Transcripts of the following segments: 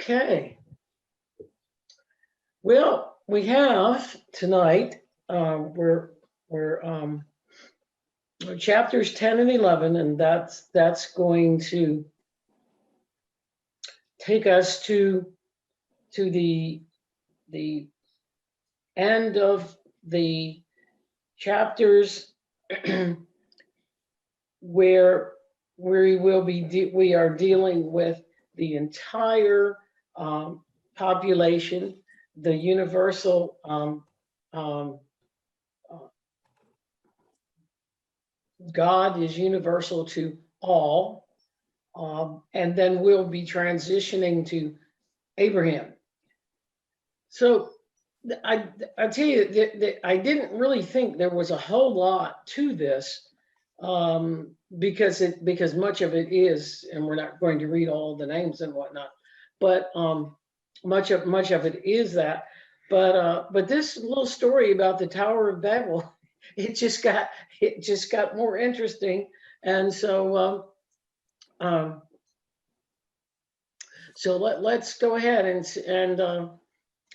Okay. Well, we have tonight, we're chapters 10 and 11, and that's going to take us to the end of the chapters where we are dealing with the entire population, the universal God is universal to all, and then we'll be transitioning to Abraham. So I tell you that I didn't really think there was a whole lot to this, because much of it is, and we're not going to read all the names and whatnot, but much of it is that. But this little story about the Tower of Babel, it just got more interesting, and so let's go ahead and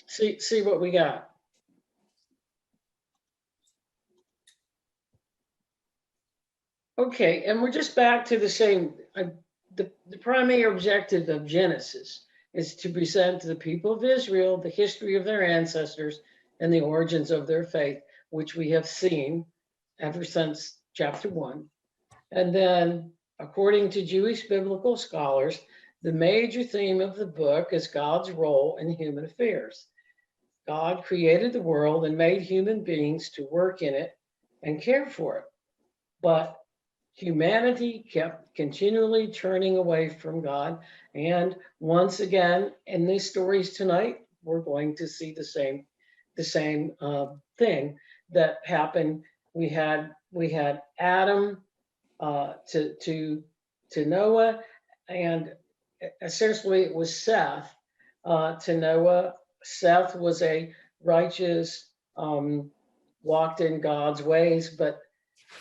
see what we got. Okay, and we're just back to the same. The primary objective of Genesis is to present to the people of Israel the history of their ancestors and the origins of their faith, which we have seen ever since chapter 1. And then, according to Jewish biblical scholars, the major theme of the book is God's role in human affairs. God created the world and made human beings to work in it and care for it. But humanity kept continually turning away from God. And once again, in these stories tonight, we're going to see the same thing that happened. We had Adam to Noah, and essentially it was Seth to Noah. Seth was a righteous, walked in God's ways, but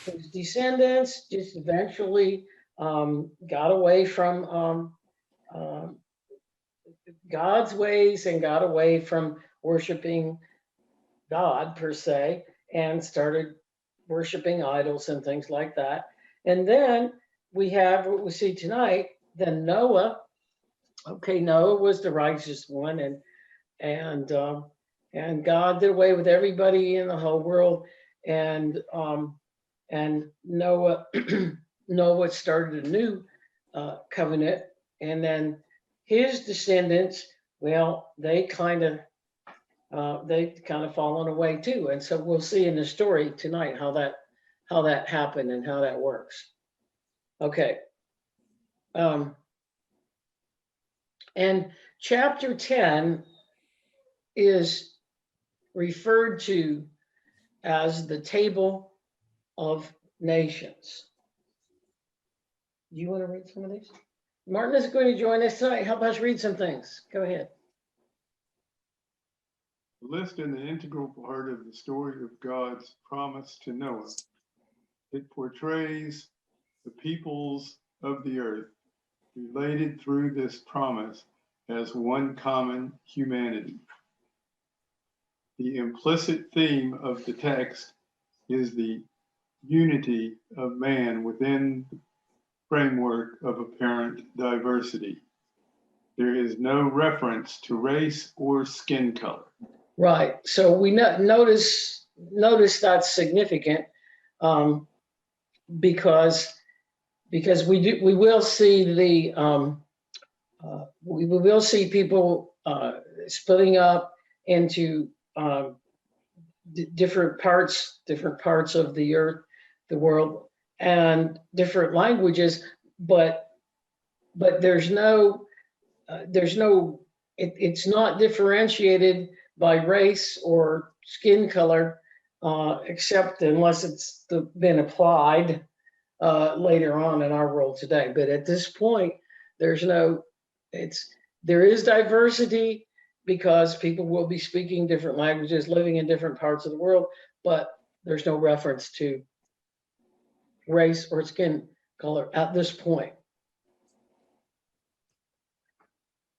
his descendants just eventually got away from God's ways and got away from worshiping God per se, and started worshiping idols and things like that. And then we have what we see tonight. Then Noah. Okay, Noah was the righteous one, and God did away with everybody in the whole world, and Noah Noah started a new covenant, and then his descendants, well, they kind of fallen away too. And so we'll see in the story tonight how that happened and how that works. Okay. And chapter 10 is referred to as the Table of Nations. Do you want to read some of these? Martin is going to join us tonight. Help us read some things. Go ahead. The list is an integral part of the story of God's promise to Noah. It portrays the peoples of the earth related through this promise as one common humanity. The implicit theme of the text is the unity of man within the framework of apparent diversity. There is no reference to race or skin color. Right. So we notice that's significant, because we will see we will see people splitting up into different parts of the earth, the world, and different languages, but there's no it's not differentiated by race or skin color, except unless it's been applied later on in our world today. But at this point, there is diversity, because people will be speaking different languages, living in different parts of the world, but there's no reference to race or skin color at this point.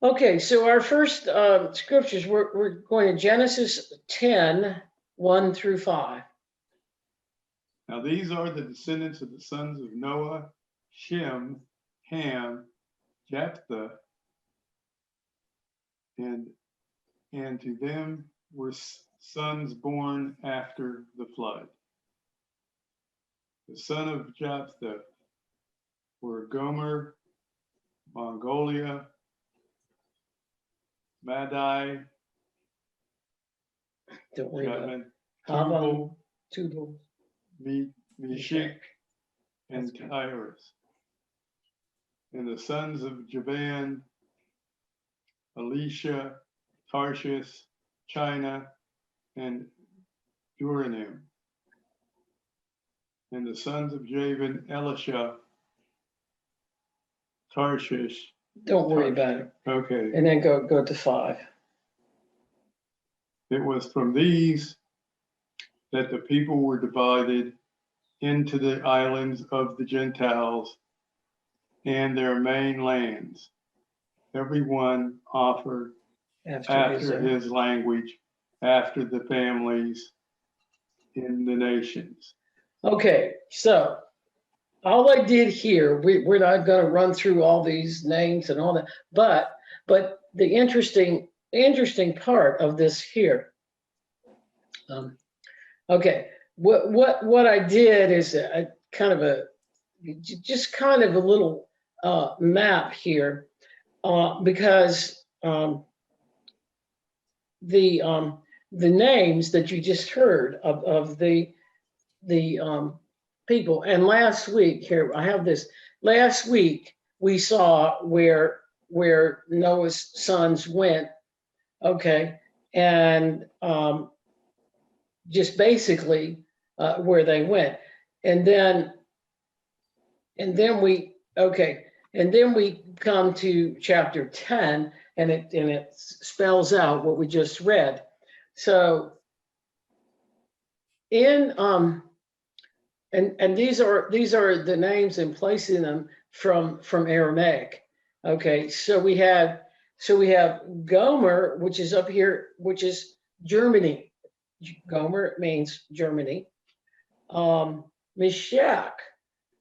Okay, so our first scriptures, we're going to Genesis 10, 1 through 5. Now these are the descendants of the sons of Noah, Shem, Ham, Japheth, and to them were sons born after the flood. The son of Japheth were Gomer, Mongolia, Madai, Don't worry about it. Javan, Tubal, Meshach, and Tyrus. And the sons of Javan, Elisha, Tarshish, China, and Duranim. And the sons of Javan, Elisha, Tarshish. Don't worry about it. Okay. And then go to 5. It was from these that the people were divided into the islands of the Gentiles and their main lands. Everyone offered after his language, after the families in the nations. Okay, so all I did here, we're not going to run through all these names and all that, but the interesting part of this here. Okay, what I did is a kind of a little map here, because the names that you just heard of the people, and last week here I have this. Last week we saw where Noah's sons went, okay, and just basically where they went, and then we come to chapter 10, and it spells out what we just read. So in and these are the names and placing them from Aramaic. Okay, so we have Gomer, which is up here, which is Germany. Gomer means Germany. Meshach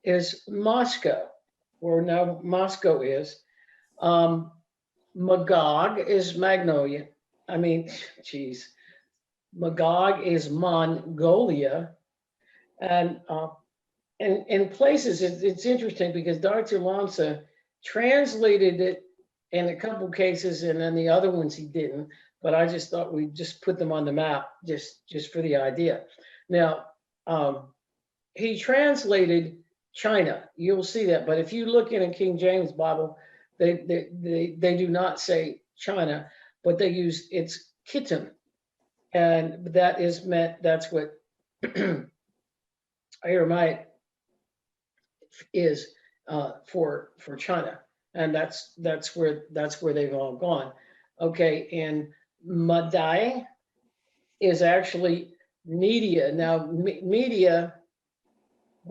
is Moscow, or now Moscow is. Magog is Magnolia. I mean, geez. Magog is Mongolia. And in places, it's interesting because Dr. Lamsa translated it in a couple cases, and then the other ones he didn't. But I just thought we'd just put them on the map just for the idea. Now, he translated China. You'll see that. But if you look in a King James Bible, they do not say China, but they use it's Kittim, and that is meant. That's what Aramaic is for China, and that's where they've all gone. Okay, and Madai is actually media. Now, media.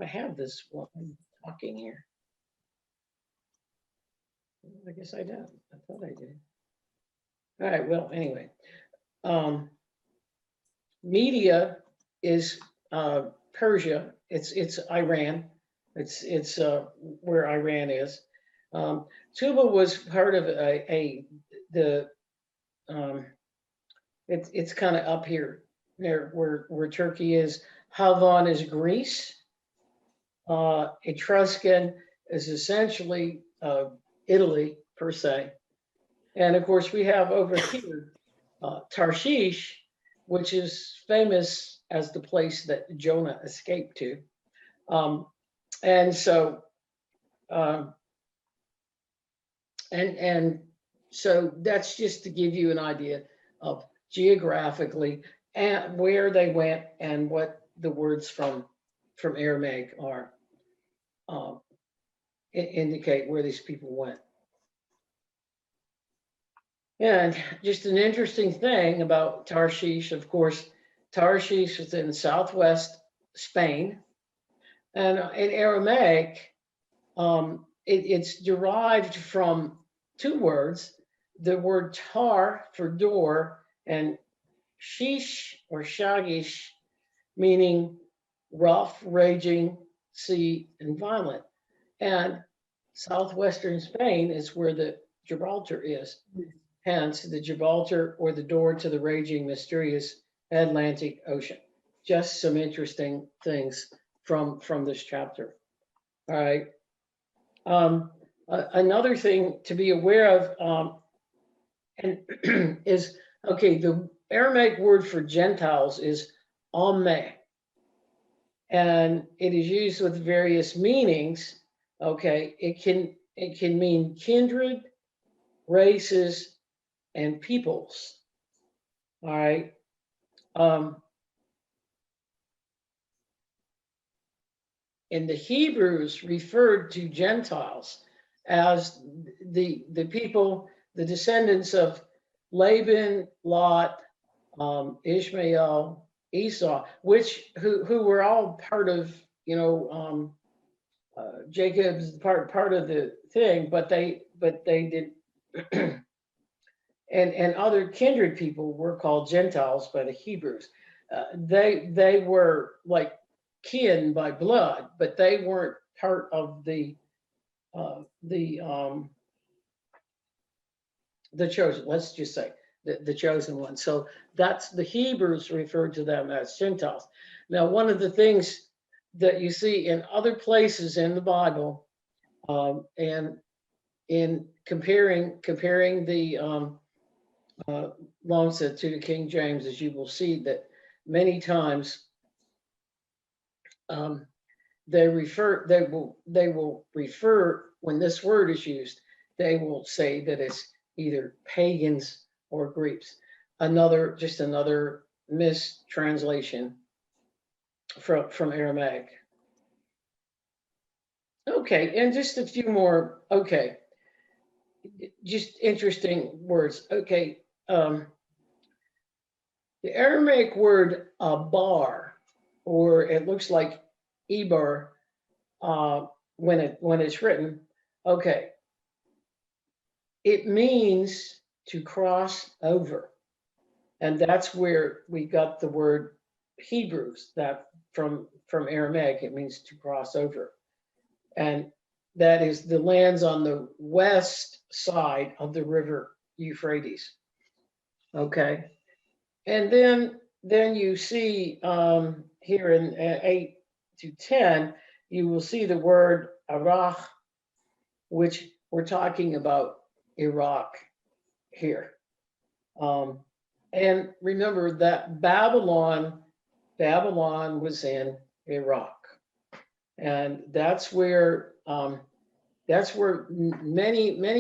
I have this while I'm talking here. I guess I don't. I thought I did. All right. Well, anyway, media is Persia. It's Iran. It's where Iran is. Tuba was part of it's kind of up here there where Turkey is. Havon is Greece. Etruscan is essentially Italy per se, and of course we have over here Tarshish, which is famous as the place that Jonah escaped to, and so and so that's just to give you an idea of geographically and where they went and what the words from Aramaic are. Indicate where these people went. And just an interesting thing about Tarshish, of course, Tarshish is in southwest Spain, and in Aramaic, it's derived from two words, the word tar for door and shish or shagish, meaning rough, raging, sea, and violent. And southwestern Spain is where the Gibraltar is. Hence, the Gibraltar or the door to the raging, mysterious Atlantic Ocean. Just some interesting things from this chapter. All right. Another thing to be aware of and is, okay, the Aramaic word for Gentiles is Amme, and it is used with various meanings. Okay, it can mean kindred, races, and peoples. All right. And the Hebrews referred to Gentiles as the people, the descendants of Laban, Lot, Ishmael, Esau, who were all part of, Jacob's part of the thing, but they did, and other kindred people were called Gentiles by the Hebrews. They were like kin by blood, but they weren't part of the chosen. Let's just say the chosen one. So that's the Hebrews referred to them as Gentiles. Now, one of the things that you see in other places in the Bible, and in comparing the Longset to the King James, as you will see that many times they will refer, when this word is used, they will say that it's either pagans or Greeks. Just another mistranslation from Aramaic. Okay, and just a few more. Okay, just interesting words. Okay, the Aramaic word bar, or it looks like Eber when it's written. Okay, it means to cross over, and that's where we got the word Hebrews, that from Aramaic. It means to cross over, and that is the lands on the west side of the river Euphrates. Okay, and then you see here in 8 to 10, you will see the word Arach, which we're talking about Iraq here. And remember that Babylon was in Iraq, and that's where many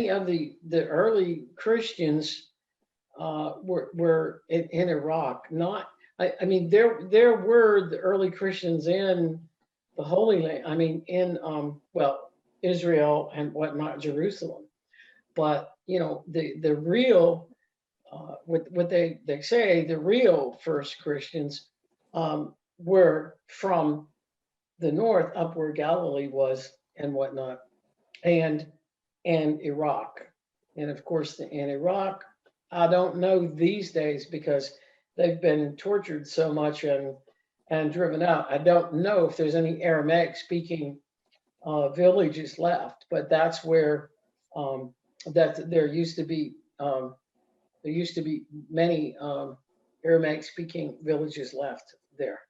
of the early Christians were in Iraq. I mean, there were the early Christians in the Holy Land. I mean, in Israel and whatnot, Jerusalem. But the real what they say, the real first Christians were from the north, up where Galilee was and whatnot, and Iraq. And of course, in Iraq, I don't know these days because they've been tortured so much and driven out. I don't know if there's any Aramaic speaking villages left, but that's where that there used to be many Aramaic speaking villages left there.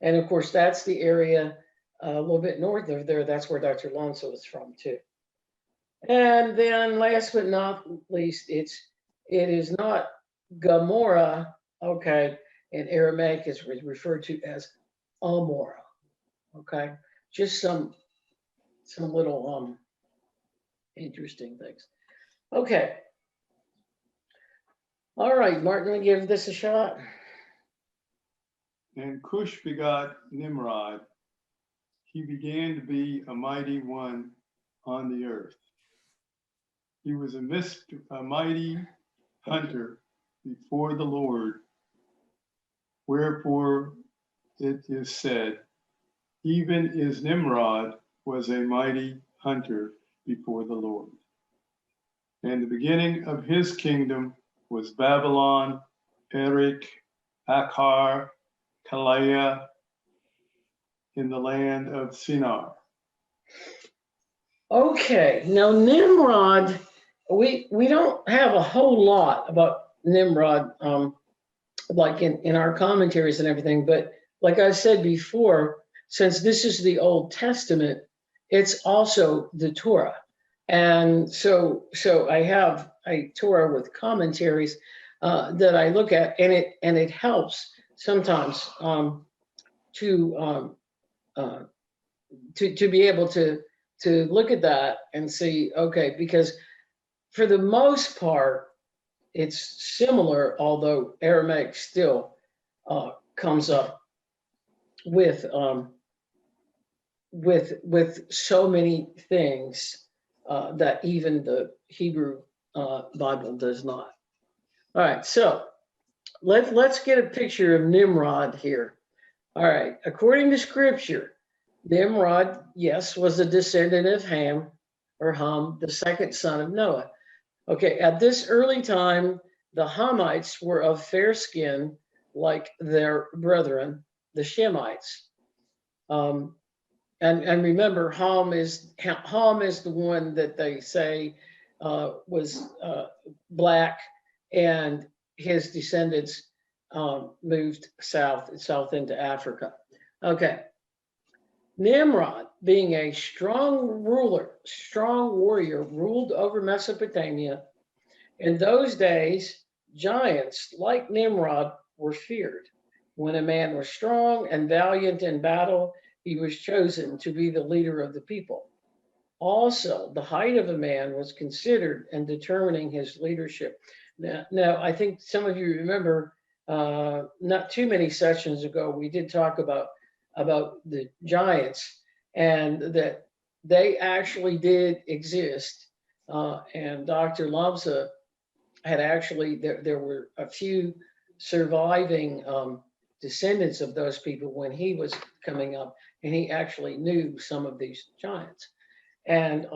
And of course, that's the area a little bit north of there. That's where Dr. Alonso is from too. And then last but not least, it is not Gomorrah. Okay, in Aramaic is referred to as Amorah. Okay, just some little interesting things. Okay. All right, Martin, we give this a shot. And Cush begot Nimrod. He began to be a mighty one on the earth. He was a mighty hunter before the Lord. Wherefore it is said, even as Nimrod was a mighty hunter before the Lord. And the beginning of his kingdom was Babylon, Erech, Akkar, Chaldea, in the land of Shinar. Okay, now Nimrod, we don't have a whole lot about Nimrod, like in our commentaries and everything, but like I said before, since this is the Old Testament, it's also the Torah. And so I have a Torah with commentaries that I look at, and it helps sometimes to be able to look at that and see, okay, because for the most part, it's similar, although Aramaic still comes up with so many things that even the Hebrew Bible does not. All right, so let's get a picture of Nimrod here. All right, according to Scripture, Nimrod, yes, was a descendant of Ham, or Ham, the second son of Noah. Okay, at this early time, the Hamites were of fair skin, like their brethren, the Shemites. And remember, Ham is the one that they say was black, and his descendants moved south into Africa. Okay. Nimrod, being a strong warrior, ruled over Mesopotamia. In those days, giants like Nimrod were feared. When a man was strong and valiant in battle, he was chosen to be the leader of the people. Also, the height of a man was considered in determining his leadership. Now I think some of you remember, not too many sessions ago, we did talk about the giants, and that they actually did exist. And Dr. Lamsa had actually, there were a few surviving descendants of those people when he was coming up, and he actually knew some of these giants. And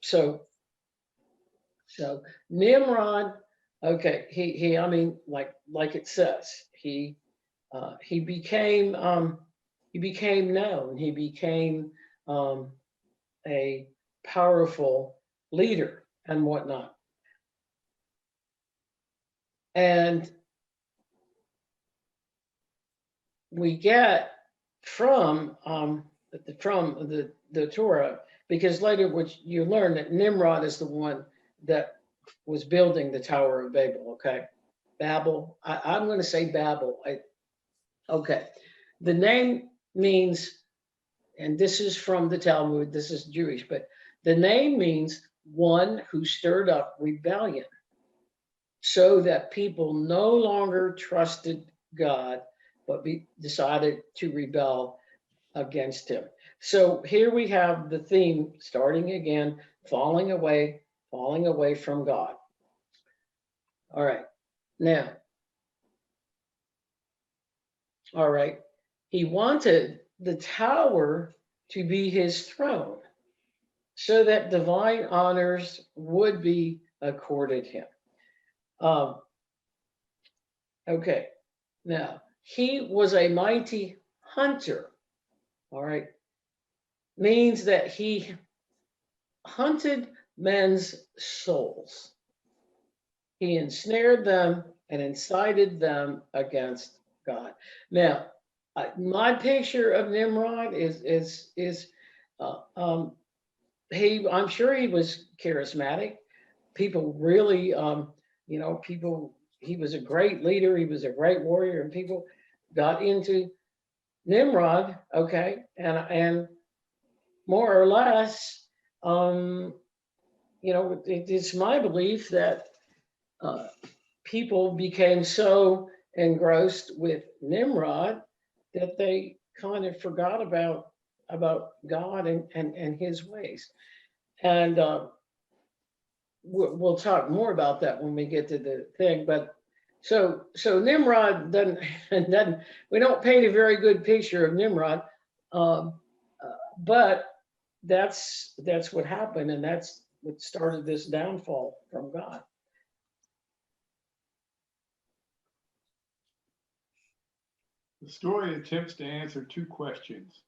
so Nimrod, okay, he I mean, like it says, he became known. He became a powerful leader and whatnot. And we get from the Torah, because later, which you learn that Nimrod is the one that was building the Tower of Babel. Okay, Babel. I'm going to say Babel. Okay, the name means, and this is from the Talmud, this is Jewish, but the name means one who stirred up rebellion, so that people no longer trusted God, but decided to rebel against him. So here we have the theme starting again, falling away from God. All right, now, all right, he wanted the tower to be his throne, so that divine honors would be accorded him. Okay, now, he was a mighty hunter, all right, means that he hunted men's souls. He ensnared them and incited them against God. Now, my picture of Nimrod is I'm sure he was charismatic. People really, he was a great leader. He was a great warrior, and people got into Nimrod. Okay, and more or less, it's my belief that people became so engrossed with Nimrod that they kind of forgot about God and his ways. And we'll talk more about that when we get to the thing. But so Nimrod doesn't we don't paint a very good picture of Nimrod, but that's what happened, and that's what started this downfall from God. The story attempts to answer two questions.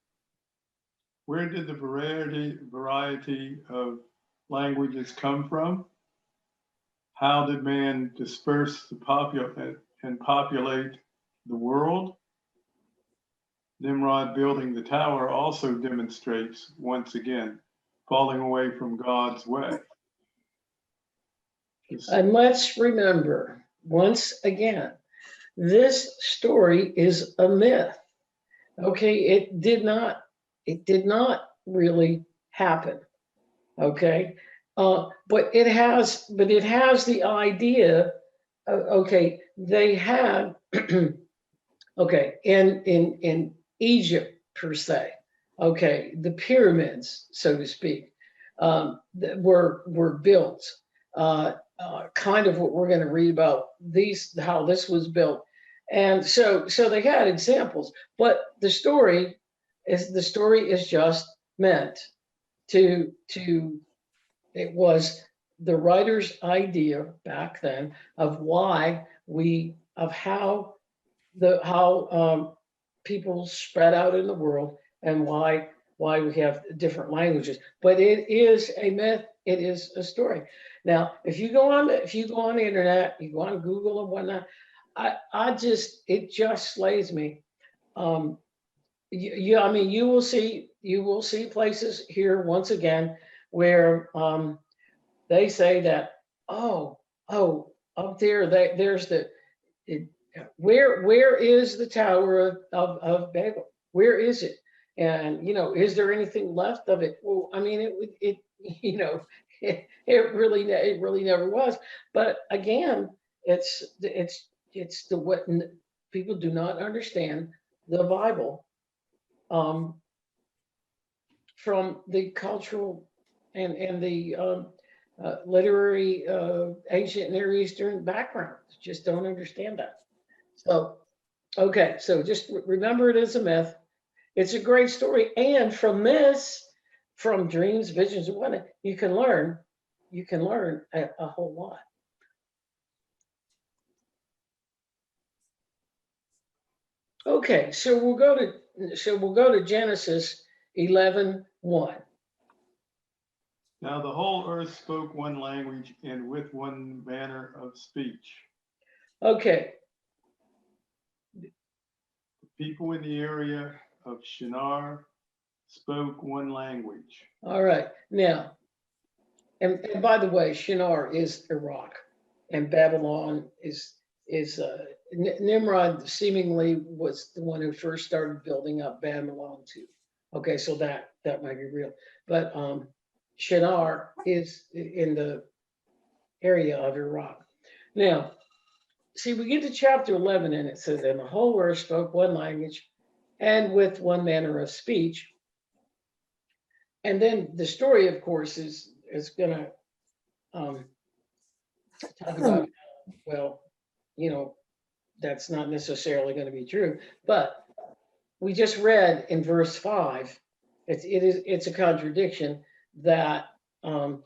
Where did the variety of languages come from? How did man disperse and populate the world? Nimrod building the tower also demonstrates, once again, falling away from God's way. And let's remember, once again, this story is a myth. Okay, it did not really happen. Okay, but it has the idea. Okay, they had okay in Egypt per se. Okay, the pyramids, so to speak, that were built. Kind of what we're going to read about how this was built, and so they had examples, but the story is just meant to it was the writer's idea back then of how people spread out in the world and why we have different languages. But it is a myth. It is a story. Now, if you go on the internet, you go on Google and whatnot, it just slays me. I mean, you will see places here once again where they say that, up there, there's where is the Tower of Babel? Where is it? And is there anything left of it? Well, I mean, it it really never was. But again, it's the what people do not understand the Bible from the cultural and the literary ancient Near Eastern background. Just don't understand that. So, okay, so just remember it as a myth. It's a great story, and from dreams, visions, and whatnot, you can learn a whole lot. Okay, so we'll go to Genesis 11:1. Now the whole earth spoke one language and with one manner of speech. Okay. The people in the area of Shinar spoke one language. All right. Now, and by the way, Shinar is Iraq, and Babylon is Nimrod seemingly was the one who first started building up Babylon too. Okay, so that might be real, but Shinar is in the area of Iraq. Now, see, we get to chapter 11, and it says, "And the whole earth spoke one language, and with one manner of speech." And then the story, of course, is going to talk about, well, that's not necessarily going to be true. But we just read in verse 5, it's a contradiction that the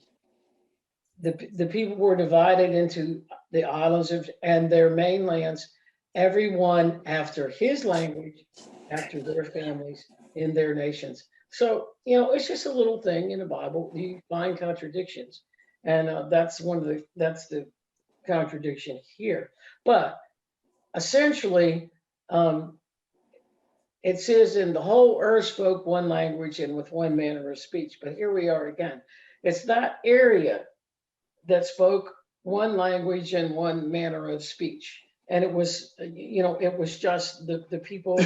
people were divided into the islands and their mainlands, everyone after his language, after their families, in their nations. So, it's just a little thing in the Bible. You find contradictions. And that's the contradiction here. But essentially, it says, "In the whole earth spoke one language and with one manner of speech." But here we are again. It's that area that spoke one language and one manner of speech. And it was, it was just the people,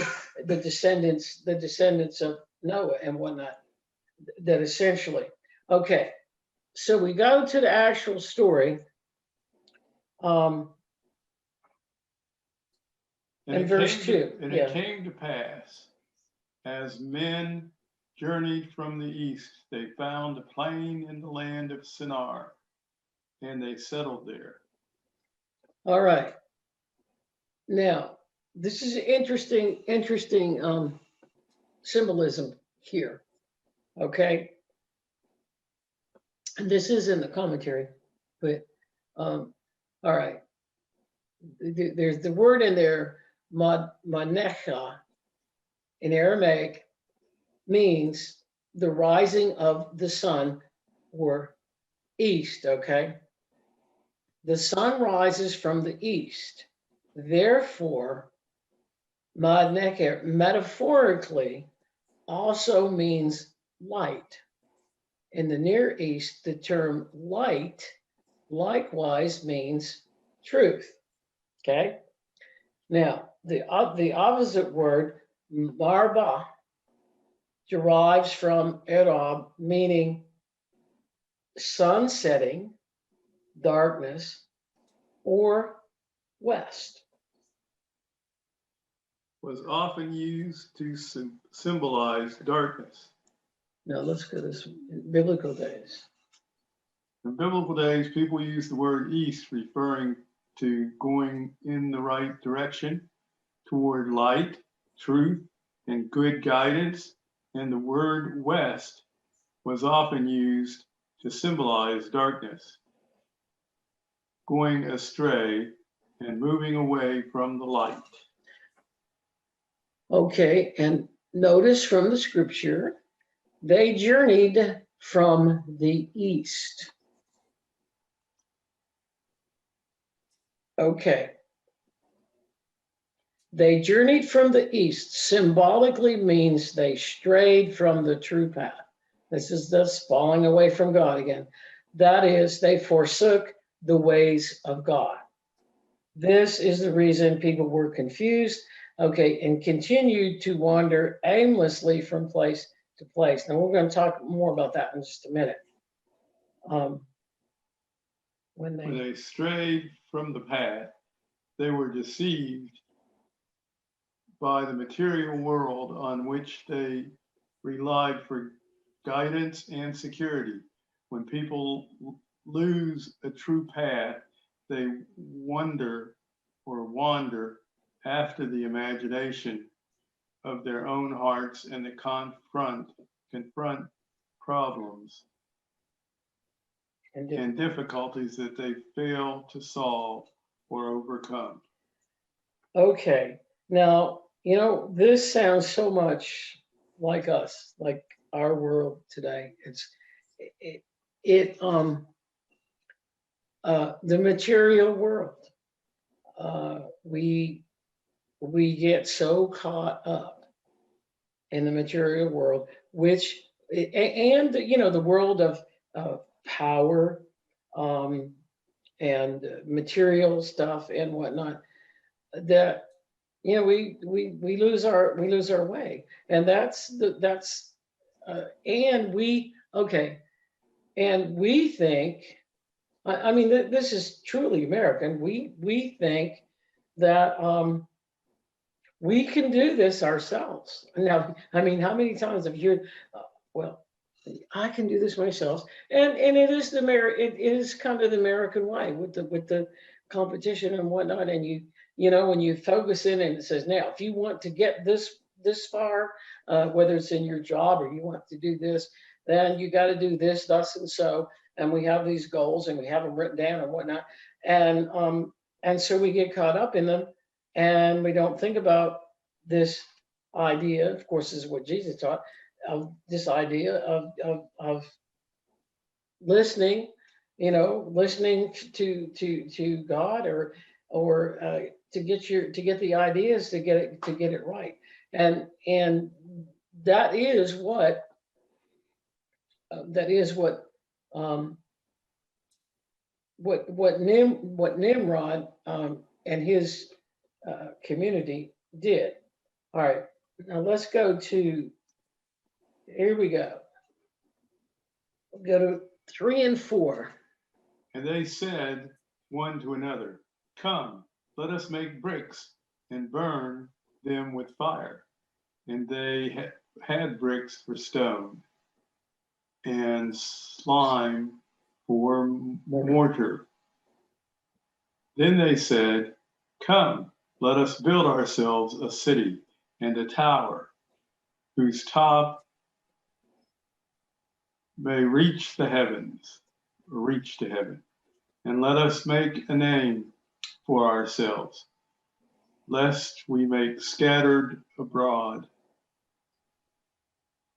the descendants of Noah and whatnot, that essentially. Okay, so we go to the actual story. In verse 2. And it came to pass, as men journeyed from the east, they found a plain in the land of Shinar, and they settled there. All right. Now, this is interesting symbolism here. Okay. This is in the commentary, but all right. There's the word in there, manecha, in Aramaic, means the rising of the sun or east, okay? The sun rises from the east. Therefore, manecha metaphorically also means light. In the Near East, the term light likewise means truth. Okay. Now, the opposite word, marba, derives from Arab, meaning sun setting, darkness, or west. Was often used to symbolize darkness. Now let's go to this biblical days. In biblical days, people used the word east referring to going in the right direction toward light, truth, and good guidance, and the word west was often used to symbolize darkness, going astray and moving away from the light. Okay, and notice from the scripture, they journeyed from the east. Okay. They journeyed from the east symbolically means they strayed from the true path. This is this falling away from God again. That is, they forsook the ways of God. This is the reason people were confused, okay, and continued to wander aimlessly from place to place. Now, we're going to talk more about that in just a minute. When they strayed from the path, they were deceived by the material world on which they relied for guidance and security. When people lose a true path, they wander after the imagination of their own hearts and they confront problems and difficulties that they fail to solve or overcome. Okay, now, you know, this sounds so much like us, like our world today. The material world. We get so caught up in the material world, which, and you know, the world of power and material stuff and whatnot, that you know we lose our way, and and we think, I mean, this is truly American. We think that we can do this ourselves. Now, I mean, how many times have you heard, well, I can do this myself, and it is it is kind of the American way with the competition and whatnot, and you know, when you focus in and it says, now, if you want to get this far, whether it's in your job or you want to do this, then you got to do this, thus, and so. And we have these goals and we have them written down and whatnot. And so we get caught up in them and we don't think about this idea, of course, this is what Jesus taught, of this idea of listening, you know, listening to God or to get the ideas to get it right. And that is what Nimrod and his community did. All right, now let's go to, here we go. We'll go to 3 and 4. And they said one to another, come, let us make bricks and burn them with fire. And they had bricks for stone and slime for mortar. Then they said, come, let us build ourselves a city and a tower whose top may reach the heavens, reach to heaven. And let us make a name for ourselves, lest we make scattered abroad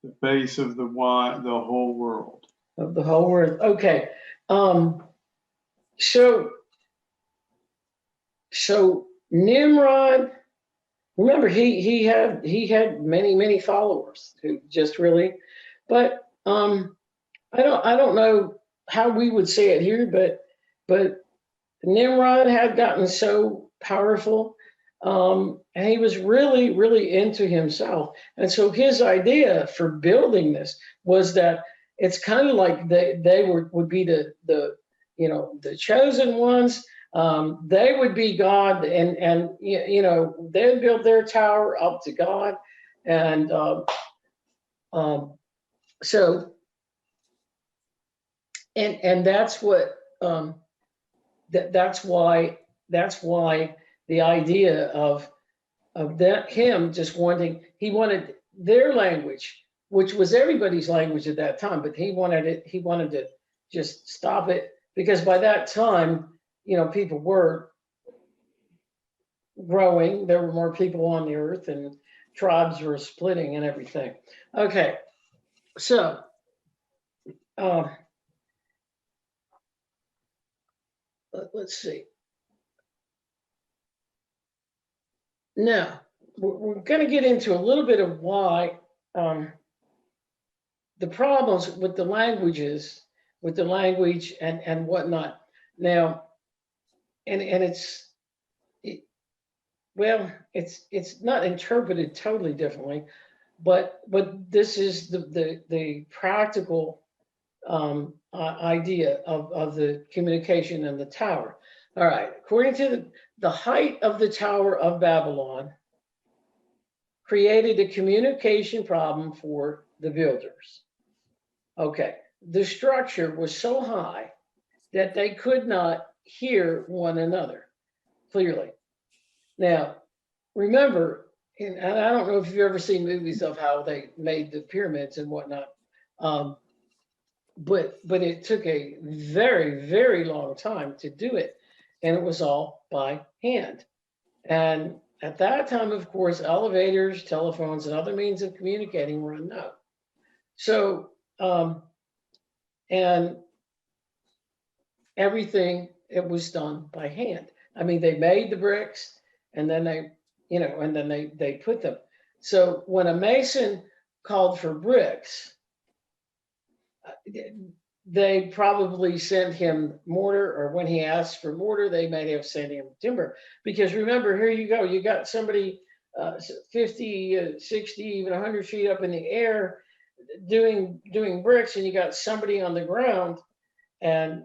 the face of the whole world. Of the whole world. Okay. So Nimrod, remember he had many followers who just really, but I don't know how we would say it here, but Nimrod had gotten so powerful, and he was really into himself. And so his idea for building this was that it's kind of like they would be the the chosen ones. They would be God, and they'd build their tower up to God, and so and that's what that's why the idea of that him just he wanted their language, which was everybody's language at that time, but he wanted to just stop it, because by that time, people were growing, there were more people on the earth, and tribes were splitting and everything. Okay, so let's see. Now, we're going to get into a little bit of why the problems with the language and whatnot. Now, and it's not interpreted totally differently, but this is the practical idea of the communication and the tower. All right, according to the height of the Tower of Babylon created a communication problem for the builders. Okay, the structure was so high that they could not hear one another clearly. Now, remember, and I don't know if you've ever seen movies of how they made the pyramids and whatnot, but it took a very long time to do it, and it was all by hand. And at that time, of course, elevators, telephones, and other means of communicating were unknown. So, and everything, it was done by hand. I mean, they made the bricks, and then they put them. So when a mason called for bricks, they probably sent him mortar, or when he asked for mortar, they may have sent him timber. Because remember, here you go, you got somebody 50, 60, even 100 feet up in the air doing bricks, and you got somebody on the ground, and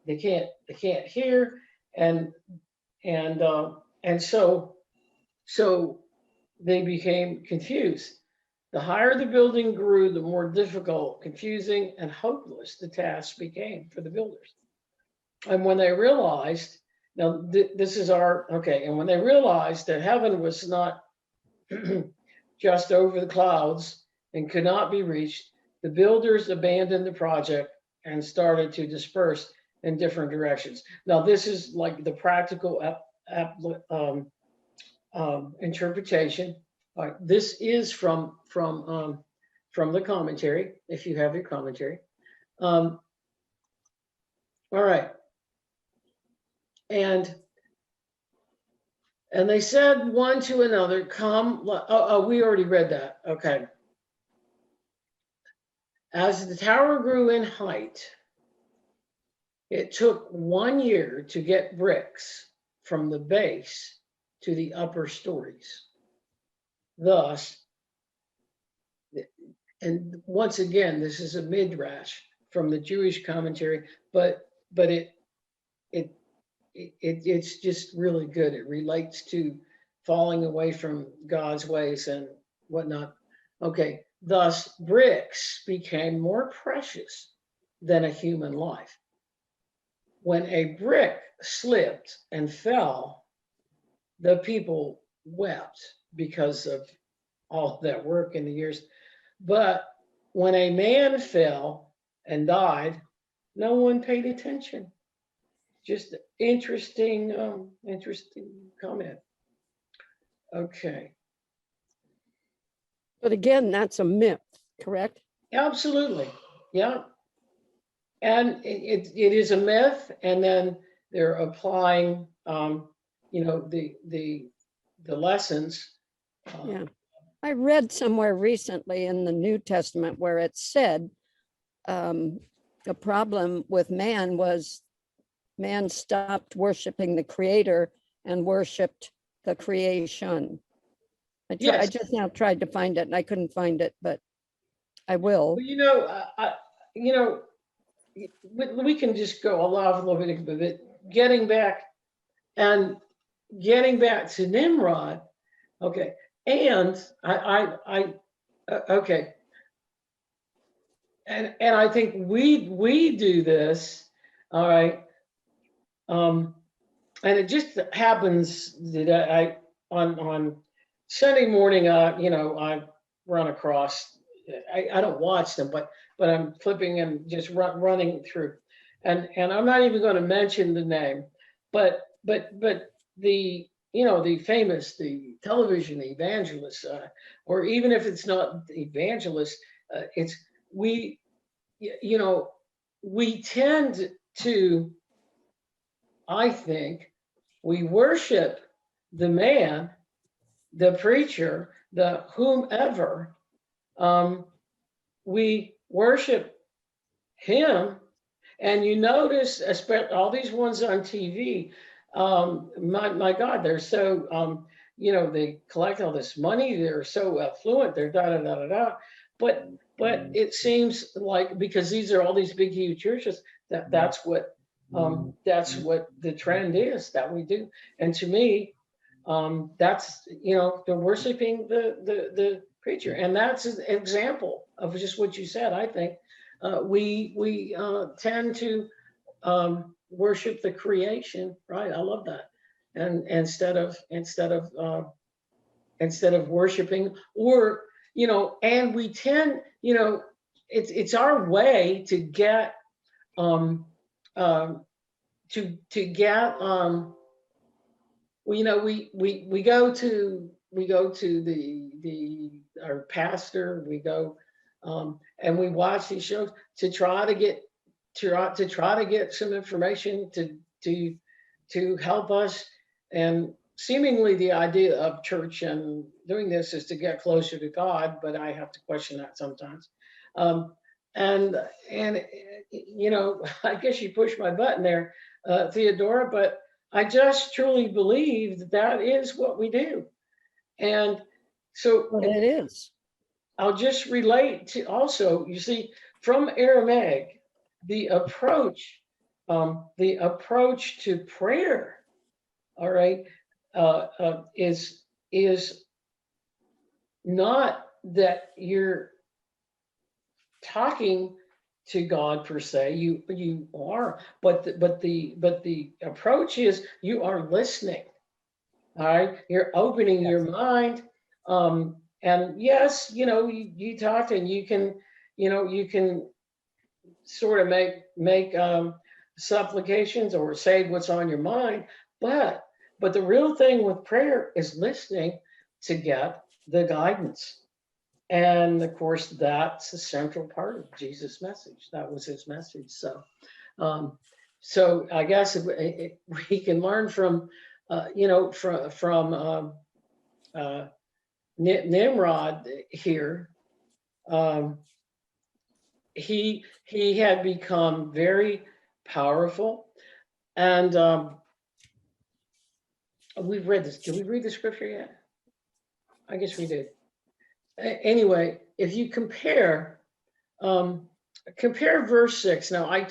they can't hear, and so they became confused. The higher the building grew, the more difficult, confusing, and hopeless the task became for the builders. And when they realized, now this is and when they realized that heaven was not just over the clouds and could not be reached, the builders abandoned the project and started to disperse in different directions. Now, this is like the practical interpretation. All right, this is from the commentary, if you have your commentary. All right, and they said one to another, "Come." We already read that. Okay. As the tower grew in height, it took 1 year to get bricks from the base to the upper stories. Thus, and once again, this is a midrash from the Jewish commentary, but it's just really good. It relates to falling away from God's ways and whatnot. Okay, thus bricks became more precious than a human life. When a brick slipped and fell, the people wept because of all that work in the years. But when a man fell and died, no one paid attention. Just interesting, interesting comment. Okay. But again, that's a myth, correct? Absolutely. Yeah. And it is a myth, and then they're applying, the lessons. Yeah. I read somewhere recently in the New Testament where it said the problem with man was man stopped worshiping the creator and worshiped the creation. I Yes. just now tried to find it and I couldn't find it, but I will. Well, we can just go off a little bit, getting back to Nimrod. Okay. And okay. And I think we do this. All right. And it just happens that I on Sunday morning, I run across. I don't watch them, but I'm flipping and just running through, and I'm not even going to mention the name, but the the television evangelist, or even if it's not the evangelist, it's we we tend to, I think, we worship the man, the preacher, the whomever. We worship him, and you notice, especially all these ones on TV. My God, they're so they collect all this money. They're so affluent. They're da da da da da. But it seems like, because these are all these big huge churches, that's what the trend is that we do. And to me, that's they're worshiping the preacher, and that's an example of just what you said. I think we tend to worship the creation, right? I love that, and instead of worshiping, or and we tend, it's our way to get to get well, we go to our pastor. We go and we watch these shows to try to get some information to help us. And seemingly the idea of church and doing this is to get closer to God, but I have to question that sometimes. And I guess you pushed my button there, Theodora, but I just truly believe that is what we do. And so But it is. I'll just relate to also, you see, from Aramaic, the approach to prayer, all right, is not that you're talking to God per se. You are, but the approach is you are listening. All right, you're opening your mind. And yes, you talk, and you can sort of make supplications or say what's on your mind, but the real thing with prayer is listening to get the guidance. And of course, that's a central part of Jesus' message. That was his message. So I guess we can learn from Nimrod here. He had become very powerful, and we've read this. Did we read the scripture yet? I guess we did. Anyway, if you compare verse 6. Now I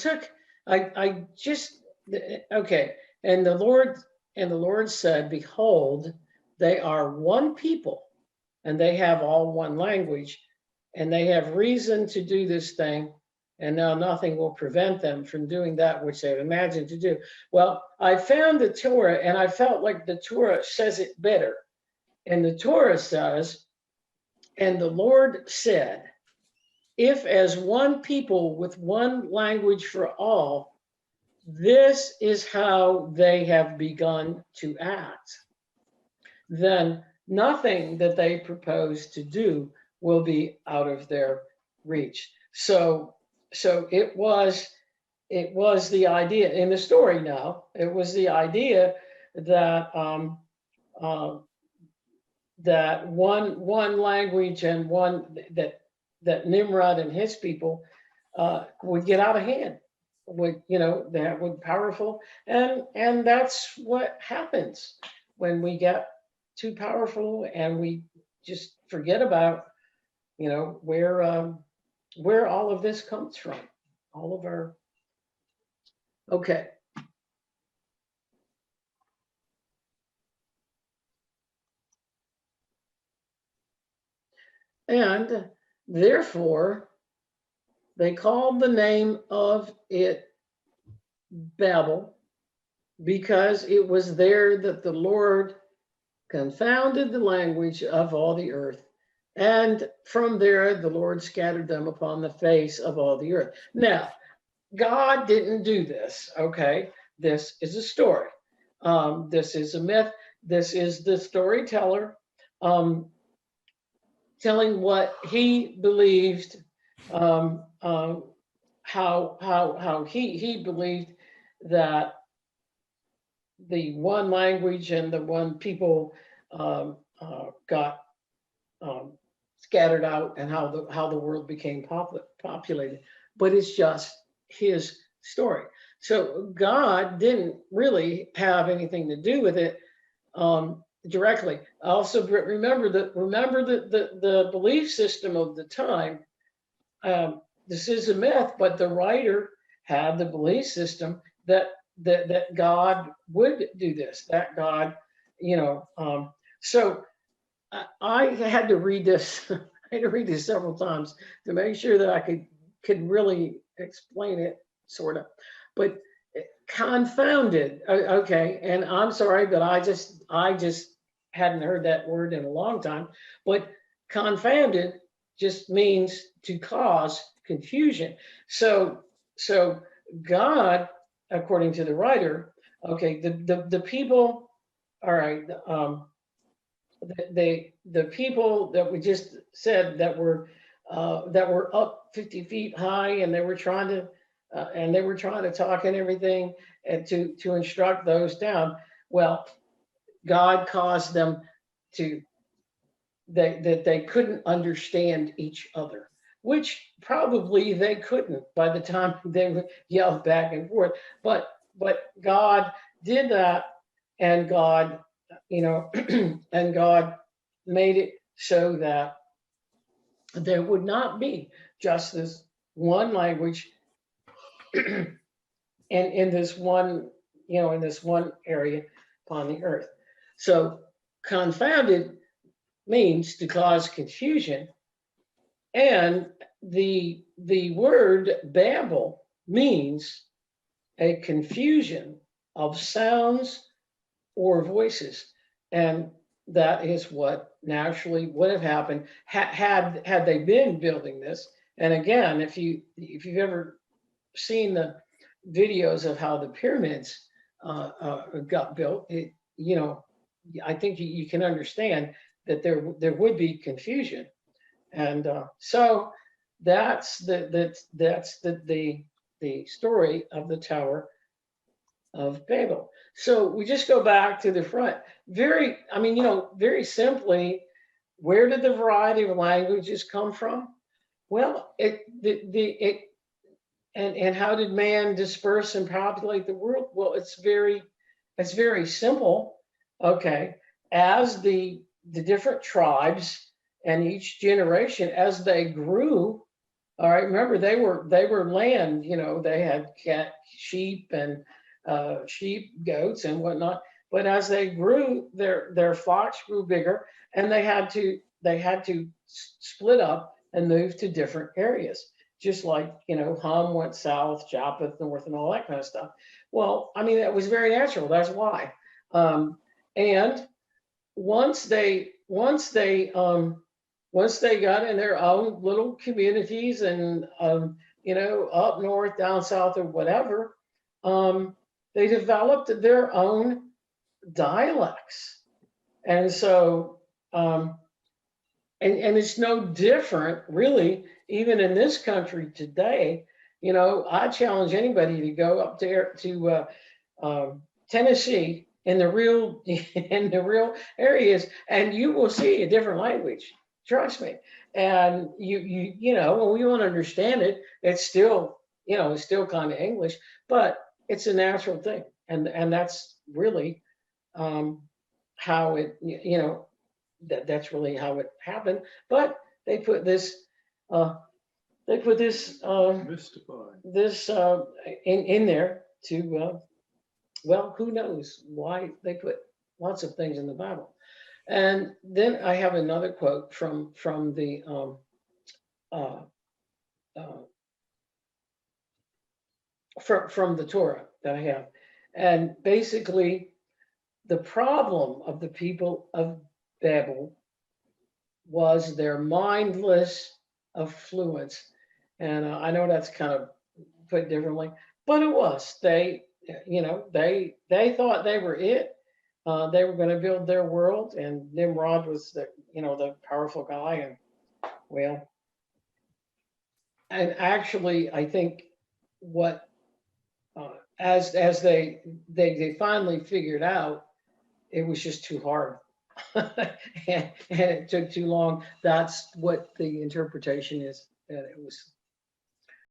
just okay. And the Lord said, behold, they are one people, and they have all one language, and they have reason to do this thing, and now nothing will prevent them from doing that which they've imagined to do. Well, I found the Torah, and I felt like the Torah says it better. And the Torah says, and the Lord said, if as one people with one language for all, this is how they have begun to act, then nothing that they propose to do will be out of their reach. So it was the idea in the story. Now it was the idea that that one language and that Nimrod and his people would get out of hand, that would powerful, and that's what happens when we get too powerful and we just forget about where all of this comes from, all of our. Okay. And therefore, they called the name of it Babel, because it was there that the Lord confounded the language of all the earth. And from there, the Lord scattered them upon the face of all the earth. Now, God didn't do this, okay? This is a story. This is a myth. This is the storyteller telling what he believed, how he believed that the one language and the one people got scattered out, and how the world became populated. But it's just his story. So God didn't really have anything to do with it directly. Also remember the belief system of the time. This is a myth, but the writer had the belief system that God would do this, that God, so I had to read this. I had to read this several times to make sure that I could really explain it, sort of. But confounded, okay. And I'm sorry, but I just hadn't heard that word in a long time. But confounded just means to cause confusion. So God, according to the writer, okay, the people, all right, the people that we just said that were up 50 feet high, and they were trying to talk and everything, and to instruct those down. Well, God caused them that they couldn't understand each other, which probably they couldn't by the time they would yell back and forth. But God did that, and God, and God made it so that there would not be just this one language and in this one area upon the earth. So confounded means to cause confusion, and the word Babel means a confusion of sounds or voices, and that is what naturally would have happened had they been building this. And again, if you've ever seen the videos of how the pyramids got built, I think you can understand that there would be confusion, and so that's the story of the Tower of Babel. So we just go back to the front. Very simply, where did the variety of languages come from? Well, and how did man disperse and populate the world? Well, it's very simple. Okay, as the different tribes and each generation, as they grew, all right, remember they were land, they had sheep and goats and whatnot. But as they grew, their flocks grew bigger, and they had to split up and move to different areas. Just like, Ham went south, Japheth north, and all that kind of stuff. Well, I mean, that was very natural. That's why. And once they once they got in their own little communities and, you know, up north, down south, or whatever, they developed their own dialects. And so, and it's no different, really, even in this country today. You know, I challenge anybody to go up there to Tennessee in the real areas, and you will see a different language. Trust me. And you know, when we want to understand it, it's still, you know, it's still kind of English, but it's a natural thing, and that's really how it, you know, that's really how it happened. But they put this Mystified. this in there to well, who knows why they put lots of things in the Bible. And then I have another quote from the uh, uh, from the Torah that I have. And basically, the problem of the people of Babel was their mindless affluence. And I know that's kind of put differently, but it was. They, you know, they thought they were it. They were going to build their world, and Nimrod was the, you know, the powerful guy. And well, and actually, I think what as they finally figured out, it was just too hard. and it took too long. That's what the interpretation is, that it was